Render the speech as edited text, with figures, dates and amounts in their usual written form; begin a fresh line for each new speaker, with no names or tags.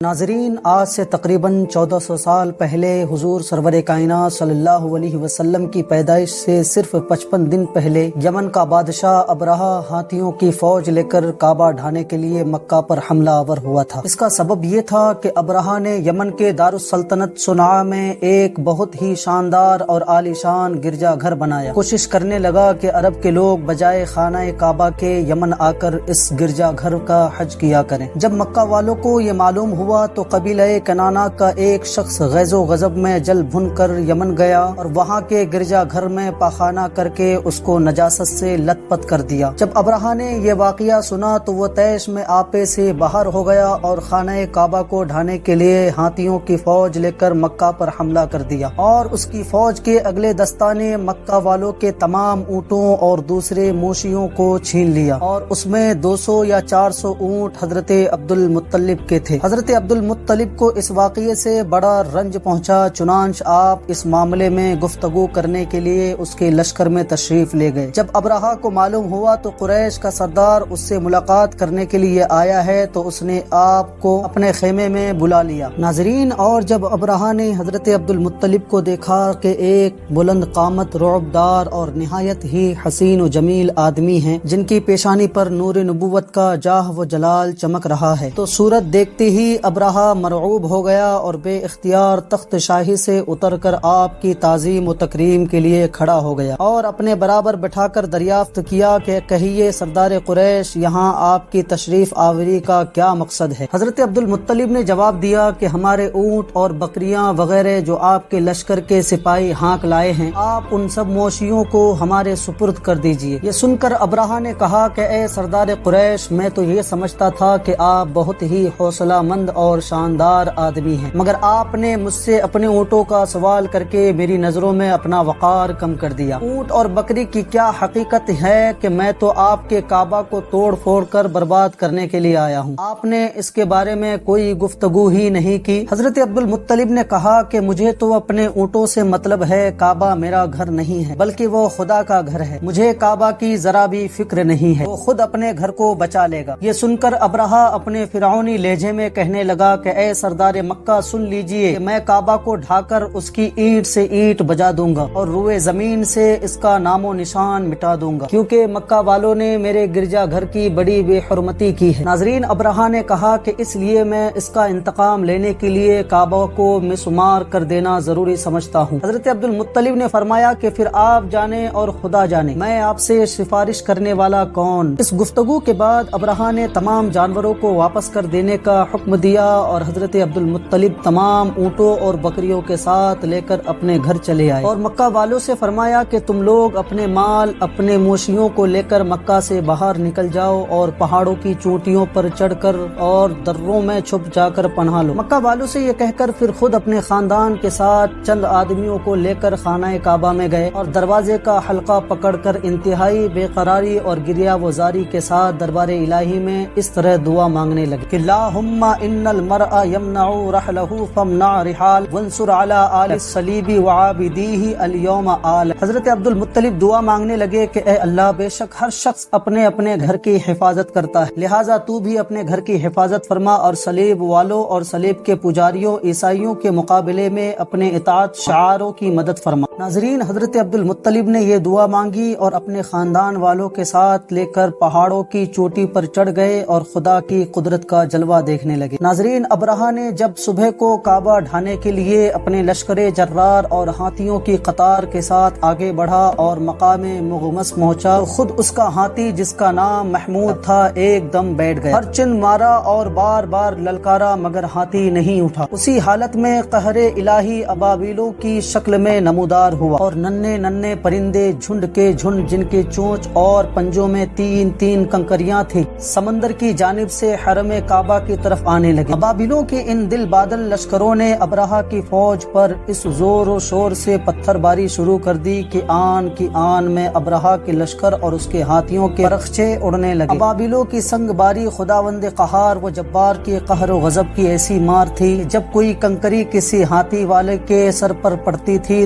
ناظرین، آج سے تقریباً 1400 سال پہلے حضور سرور کائنات صلی اللہ علیہ وسلم کی پیدائش سے صرف 55 دن پہلے یمن کا بادشاہ ابرہہ ہاتھیوں کی فوج لے کر کعبہ ڈھانے کے لیے مکہ پر حملہ آور ہوا تھا۔ اس کا سبب یہ تھا کہ ابرہہ نے یمن کے دارالسلطنت صنعاء میں ایک بہت ہی شاندار اور عالی شان گرجا گھر بنایا۔ کوشش کرنے لگا کہ عرب کے لوگ بجائے خانہ کعبہ کے یمن آ کر اس گرجا گھر کا حج کیا کریں۔ جب مکہ والوں کو یہ معلوم ہوا تو قبیلہ کنانہ کا ایک شخص غیظ و غضب میں جل بھن کر یمن گیا اور وہاں کے گرجا گھر میں پاخانہ کر کے اس کو نجاست سے لت پت کر دیا۔ جب ابرہہ نے یہ واقعہ سنا تو وہ طیش میں آپے سے باہر ہو گیا اور خانہ کعبہ کو ڈھانے کے لیے ہاتھیوں کی فوج لے کر مکہ پر حملہ کر دیا، اور اس کی فوج کے اگلے دستہ نے مکہ والوں کے تمام اونٹوں اور دوسرے مویشیوں کو چھین لیا، اور اس میں 200 یا 400 اونٹ حضرت عبد المطلب کے تھے۔ حضرت عبد المطلب کو اس واقعے سے بڑا رنج پہنچا، چنانچہ آپ اس معاملے میں گفتگو کرنے کے لیے اس کے لشکر میں تشریف لے گئے۔ جب ابرہہ کو معلوم ہوا تو قریش کا سردار اس سے ملاقات کرنے کے لیے آیا ہے تو اس نے آپ کو اپنے خیمے میں بلا لیا۔ ناظرین، اور جب ابرہہ نے حضرت عبد المطلب کو دیکھا کہ ایک بلند قامت، رعبدار اور نہایت ہی حسین و جمیل آدمی ہیں جن کی پیشانی پر نور نبوت کا جاہ و جلال چمک رہا ہے، تو صورت دیکھتے ہی ابرہہ مرعوب ہو گیا اور بے اختیار تخت شاہی سے اتر کر آپ کی تعظیم و تکریم کے لیے کھڑا ہو گیا اور اپنے برابر بٹھا کر دریافت کیا کہ کہیے سردار قریش، یہاں آپ کی تشریف آوری کا کیا مقصد ہے؟ حضرت عبد المطلب نے جواب دیا کہ ہمارے اونٹ اور بکریاں وغیرہ جو آپ کے لشکر کے سپاہی ہانک لائے ہیں، آپ ان سب مویشیوں کو ہمارے سپرد کر دیجئے۔ یہ سن کر ابرہہ نے کہا کہ اے سردار قریش، میں تو یہ سمجھتا تھا کہ آپ بہت ہی حوصلہ مند اور شاندار آدمی ہیں، مگر آپ نے مجھ سے اپنے اونٹوں کا سوال کر کے میری نظروں میں اپنا وقار کم کر دیا۔ اونٹ اور بکری کی کیا حقیقت ہے کہ میں تو آپ کے کعبہ کو توڑ پھوڑ کر برباد کرنے کے لیے آیا ہوں، آپ نے اس کے بارے میں کوئی گفتگو ہی نہیں کی۔ حضرت عبد المطلب نے کہا کہ مجھے تو اپنے اونٹوں سے مطلب ہے، کعبہ میرا گھر نہیں ہے بلکہ وہ خدا کا گھر ہے، مجھے کعبہ کی ذرا بھی فکر نہیں ہے، وہ خود اپنے گھر کو بچا لے گا۔ یہ سن کر ابرہہ اپنے فرعونی لہجے میں کہنے لگا کہ اے سردار مکہ، سن لیجئے کہ میں کعبہ کو ڈھا کر اس کی اینٹ سے اینٹ بجا دوں گا اور روئے زمین سے اس کا نام و نشان مٹا دوں گا، کیونکہ مکہ والوں نے میرے گرجا گھر کی بڑی بے حرمتی کی ہے۔ ناظرین، ابرہہ نے کہا کہ اس لیے میں اس کا انتقام لینے کے لیے کعبہ کو مسمار کر دینا ضروری سمجھتا ہوں۔ حضرت عبد المطلب نے فرمایا کہ پھر آپ جانے اور خدا جانے، میں آپ سے سفارش کرنے والا کون؟ اس گفتگو کے بعد ابرہہ نے تمام جانوروں کو واپس کر دینے کا حکم دیا اور حضرت عبد المطلب تمام اونٹوں اور بکریوں کے ساتھ لے کر اپنے گھر چلے آئے اور مکہ والوں سے فرمایا کہ تم لوگ اپنے مال، اپنے مویشیوں کو لے کر مکہ سے باہر نکل جاؤ اور پہاڑوں کی چوٹیوں پر چڑھ کر اور دروں میں چھپ جا کر پناہ لو۔ مکہ والوں سے یہ کہہ کر پھر خود اپنے خاندان کے ساتھ چند آدمیوں کو لے کر خانہ کعبہ میں گئے اور دروازے کا حلقہ پکڑ کر انتہائی بے قراری اور گریہ وزاری کے ساتھ دربار الہی میں اس طرح دعا مانگنے لگے کہ اللہم ان المرء یمنع رحلہ فمنع رحال وانصر علی آل الصلیب وعابدیہ اليوم آل۔ حضرت عبد المطلب دعا مانگنے لگے کہ اے اللہ، بے شک ہر شخص اپنے اپنے گھر کی حفاظت کرتا ہے، لہٰذا تو بھی اپنے گھر کی حفاظت فرما اور صلیب والوں اور صلیب کے پجاریوں عیسائیوں کے مقابلے میں اپنے اطاعت شعاروں کی مدد فرما۔ ناظرین، حضرت عبد المطلب نے یہ دعا مانگی اور اپنے خاندان والوں کے ساتھ لے کر پہاڑوں کی چوٹی پر چڑھ گئے اور خدا کی قدرت کا جلوہ دیکھنے لگے۔ ناظرین، ابرہہ نے جب صبح کو کعبہ ڈھانے کے لیے اپنے لشکر جرار اور ہاتھیوں کی قطار کے ساتھ آگے بڑھا اور مقام مغمس پہنچا، خود اس کا ہاتھی جس کا نام محمود تھا ایک دم بیٹھ گیا، ہر چن مارا اور بار بار للکارا مگر ہاتھی نہیں اٹھا۔ اسی حالت میں قہر الہی ابابیلوں کی شکل میں نمودار ہوا اور ننھے ننھے پرندے جھنڈ کے جھنڈ جن کے چونچ اور پنجوں میں تین تین کنکریاں تھیں، سمندر کی جانب سے حرم کعبہ کی طرف آنے لگے۔ ابابیلوں کے ان دل بادل لشکروں نے ابرہہ کی فوج پر اس زور و شور سے پتھر باری شروع کر دی کہ آن کی آن میں ابرہہ کے لشکر اور اس کے ہاتھیوں کے پرخچے اڑنے لگے۔ ابابیلوں کی سنگ باری خداوند قہار و جبار کے قہر و غضب کی ایسی مار تھی، جب کوئی کنکری کسی ہاتھی والے کے سر پر پڑتی تھی